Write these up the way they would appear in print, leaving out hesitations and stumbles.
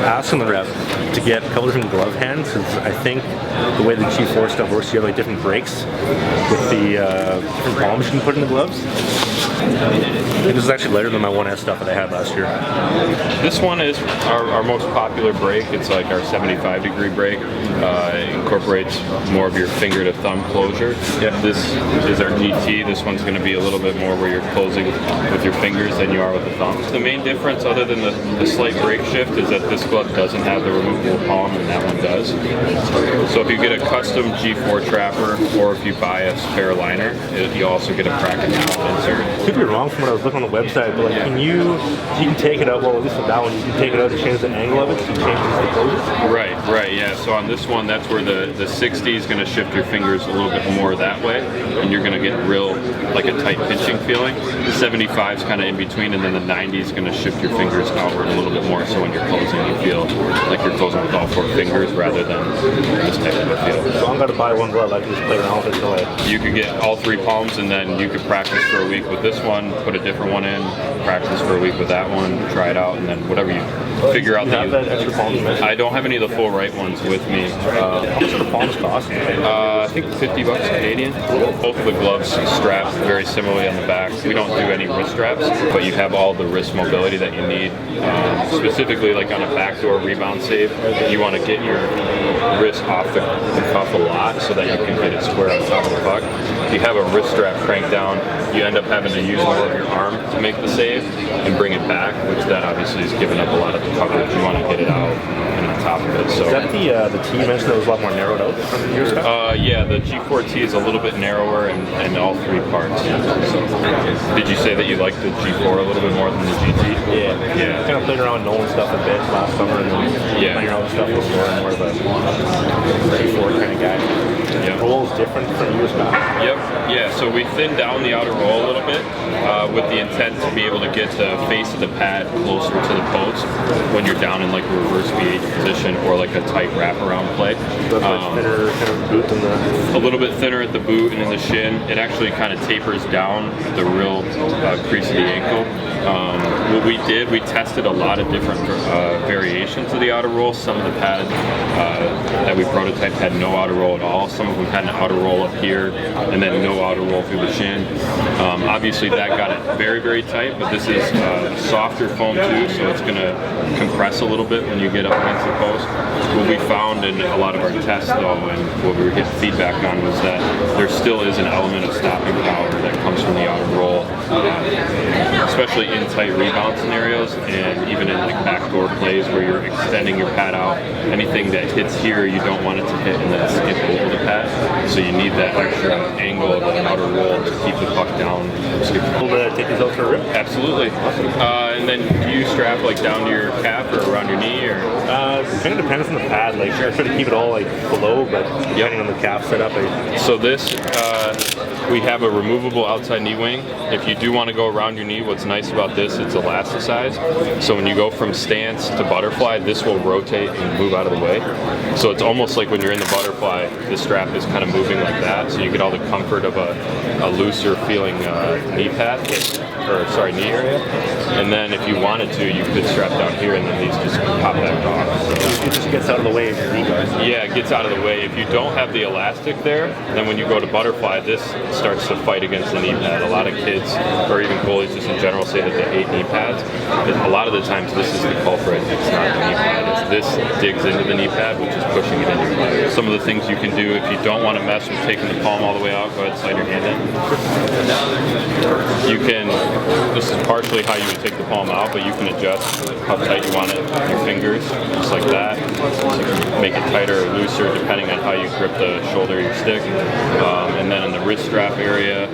asking the rep to get a couple different glove hands, because I think the way the G4 stuff works, you have like different breaks with the different palms you can put in the gloves. I think this is actually lighter than my 1S stuff that I had last year. This one is our most popular break. It's like our 75-degree break. It incorporates more of your finger to thumb closure. Yeah. This is our GT. This one's going to be a little bit more where you're closing with your fingers than you are with the thumbs. The main difference, other than the slight break shift, is that this glove doesn't have the removable palm and that one does. So if you get a custom G4 trapper, or if you buy a spare liner, you also get a practice insert. Could be wrong from what I was looking on the website, but like, you can take it out, well at least with that one, you can take it out to change the angle of it, so you change the closure. Right, yeah. So on this one, that's where the 60 is going to shift your fingers a little bit more that way, and you're going to get real, like a tight pinching feeling. The 75 is kind of in between, and then the 90 is going to shift your fingers outward a little bit more, so when you're closing, you feel like you're closing with all 4 fingers rather than this type of a feel. So I'm going to buy one glove, I can just play around with it till You could get all 3 palms, and then you could practice for a week with this one, put a different one in, practice for a week with that one, try it out, and then whatever you figure out that extra palms. I don't have any of the full right ones with me. How much do the palms cost? I think $50 Canadian. Both of the gloves strap very similarly on the back. We don't do any wrist straps, but you have all the wrist mobility that you need. Specifically, like on a backdoor rebound save, you want to get your wrist off the cuff a lot so that you can get it square on top of the puck. If you have a wrist strap cranked down, you end up having to use more of your arm to make the save and bring it back, which that obviously is giving up a lot of the coverage. You want to get it out and on top of it. So is that the T you mentioned that was a lot more narrowed out from years ago? Yeah, the G4T is a little bit narrower and all 3 parts. So, did you say that you liked the G4 a little bit more than the GT? Yeah. Kind of played around Nolan stuff a bit last summer, and then playing around with stuff before, and more of a G4 kind of guy. Yeah. The roll is different from years back. Yep. Yeah. So we thinned down the outer roll a little bit with the intent to be able to get the face of the pad closer to the post when you're down in like a reverse V8 position or like a tight wraparound play. So it's much thinner kind of boot than the... A little bit thinner at the boot and in the shin. It actually kind of tapers down at the real crease of the ankle. What we did, we tested a lot of different variations of the outer roll. Some of the pads that we prototyped had no outer roll at all. Some of them had an outer roll up here and then no outer roll through the shin. Obviously that got it very, very tight, but this is softer foam too, so it's going to compress a little bit when you get up against the post. What we found in a lot of our tests though, and what we were getting feedback on, was that there still is an element of stopping power that comes from the outer roll, especially in tight rebound scenarios and even in like backdoor plays where you're extending your pad out. Anything that hits here, you don't want it to hit and then skip over the pad. So you need that extra angle of the outer roll to keep the puck down. Able to take these out for a rip? Absolutely. Awesome. And then do you strap like down to your calf or around your knee, or? It kind of depends on the pad. Like, I try to keep it all like below, but depending on the calf setup. So this, we have a removable outside knee wing. If you do want to go around your knee, what's nice about this, it's elasticized. So when you go from stance to butterfly, this will rotate and move out of the way. So it's almost like when you're in the butterfly, the strap is kind of moving like that. So you get all the comfort of a looser feeling knee pad, knee area. And then if you wanted to, you could strap down here and then these just pop back off. So it just gets out of the way of your knee guard. Yeah, it gets out of the way. If you don't have the elastic there, then when you go to butterfly, this starts to fight against the knee pad. A lot of kids, or even goalies just in general, say that they hate knee pads. A lot of the times this is the culprit. It's not the knee pad. It's this digs into the knee pad, which is pushing it into your leg. Some of the things you can do if you don't want to mess with taking the palm all the way out, go ahead and slide your hand in. You can, this is partially how you would take the palm out, but you can adjust how tight you want it with your fingers, just like that. So you can make it tighter or looser depending on how you grip the shoulder of your stick. And then in the wrist strap area,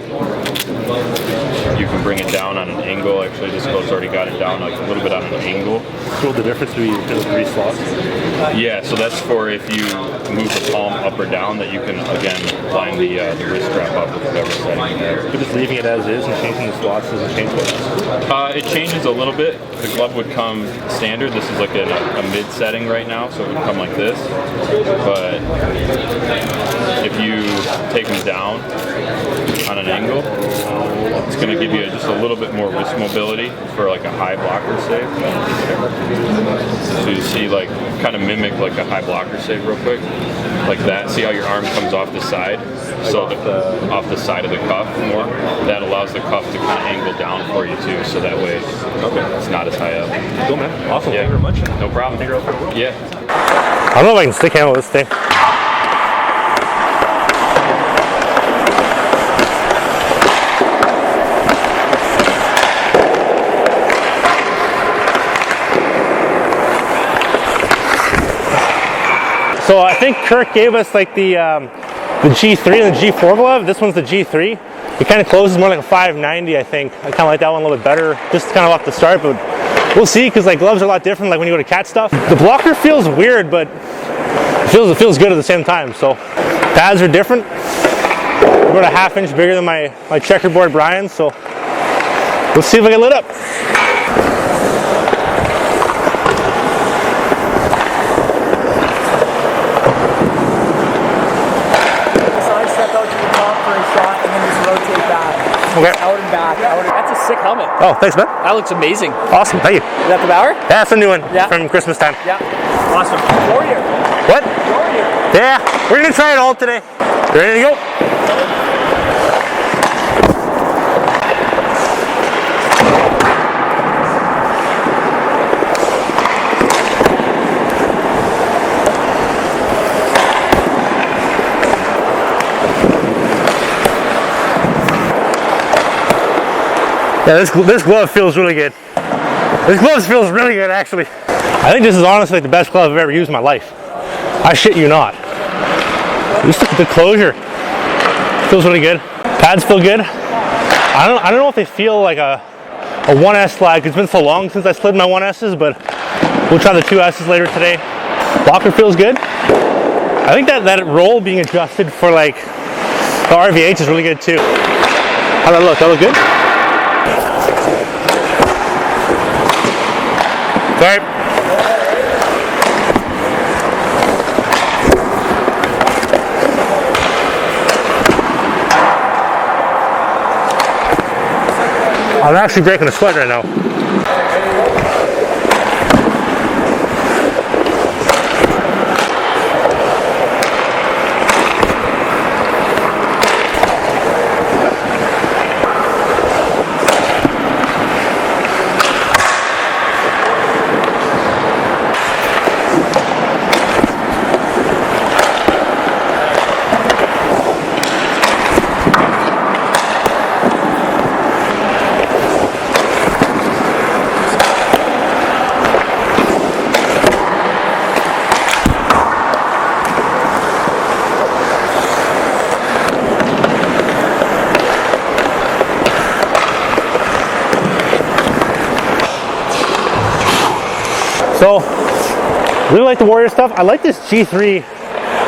you can bring it down on an angle. Actually, this glove's already got it down like a little bit on an angle. So the difference between the 3 slots? Yeah, so that's for if you move the palm up or down, that you can again line the wrist strap up with whatever setting you have. But just leaving it as is and changing the slots doesn't change what? It changes a little bit. The glove would come standard. This is like a mid setting right now, so it would come like this. But if you take them down on an angle, it's going to give you just a little bit more wrist mobility for like a high blocker save. So you see see like kind of mimic like a high blocker save real quick, like that. See how your arm comes off the side, so off the side of the cuff more. That allows the cuff to kind of angle down for you too, so that way it's not as high up. Cool, man. Awesome. Yeah. Thank you very much. No problem. Yeah. I don't know if I can stick handle this thing. So I think Kirk gave us like the G3 and the G4 glove. This one's the G3. It kind of closes more like a 590, I think. I kind of like that one a little bit better, just kind of off the start, but we'll see, because like gloves are a lot different, like when you go to cat stuff. The blocker feels weird, but it feels good at the same time. So pads are different. They're about a ½ inch bigger than my checkerboard Brian, so let's see if I get lit up. Okay. Out and back. That's a sick helmet. Oh, thanks, man. That looks amazing. Awesome, thank you. Is that the Bauer? Yeah, it's a new one Yeah. from Christmas time. Yeah. Awesome. Warrior. What? Warrior. Yeah, we're gonna try it all today. You ready to go? Yeah, this glove feels really good. This glove feels really good, actually. I think this is honestly the best glove I've ever used in my life. I shit you not. Just the closure feels really good. Pads feel good. I don't know if they feel like a 1S slide. It's been so long since I slid my 1S's, but we'll try the 2S's later today. Blocker feels good. I think that roll being adjusted for like the RVH is really good too. How'd that look? That look good? Sorry. I'm actually breaking a sweat right now. So, really like the Warrior stuff. I like this G3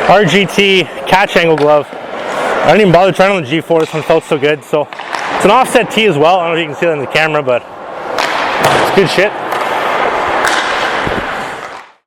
RGT catch angle glove. I didn't even bother trying on the G4. This one felt so good. So, it's an offset tee as well. I don't know if you can see that in the camera, but it's good shit.